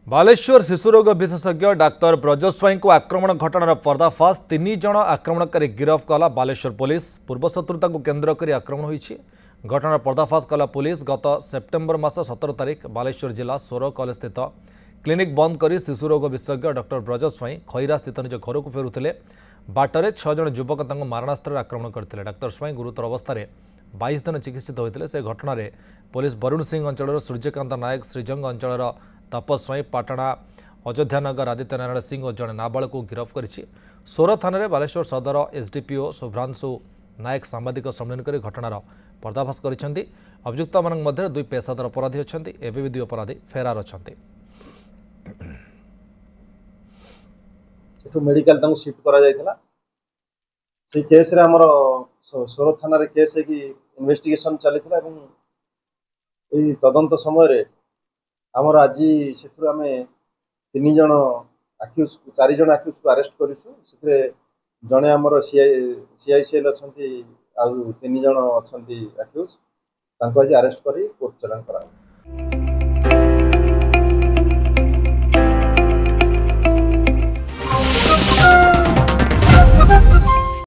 बालेश्वर शिशुरोग विशेषज्ञ डाक्तर ब्रजेश स्वाई को आक्रमण घटनार पर्दाफाश 3 जन आक्रमणकारी गिरफ कला बालेश्वर पुलिस। पूर्व शत्रुता को केन्द्र कर आक्रमण होती घटनार पर्दाफाश कला पुलिस। गत सेप्टेम्बर मास 17 तारिख बालेश्वर जिला सोर कलेज स्थित क्लिनिक बंद कर शिशुरोग विशेषज्ञ डाक्तर ब्रजेश स्वाई खैरा स्थित निज घर को फेरुले बाटर 6 जन युवक मारणास्त्र आक्रमण करते। डाक्तर स्वाई गुरुतर अवस्था 22 दिन चिकित्सित होते। से घटना पुलिस बरुण सिंह अंचल सूर्यकांत नायक श्रीजंग अंचल तापस स्वाई पाटणा अयोध्यानगर आदित्य नारायण सिंह और जड़े नाबाल को गिरफ्त कर सोर थाना बालेश्वर सदर एसडीपीओ शुभ्रांशु नायक सांबादिक सम्मेलन कर घटनार पर्दाफाश कर अभियुक्त मान दुई पेशादार अपराधी अच्छा एवं भी दुई अपराधी फेरार अच्छा। मेडिकल शिफ्ट करा से केस रे हमर सोर थाना रे केस है कि इन्वेस्टिगेशन चली तदंत समय आमर आज से आम 3 जन आक्यूज 4 जन आक्यूज को अरेस्ट कर जड़े आमर सीआईसीएल अच्छा 3 जन अच्छा आक्यूज आज अरेस्ट कर कोर्ट चलाण करा।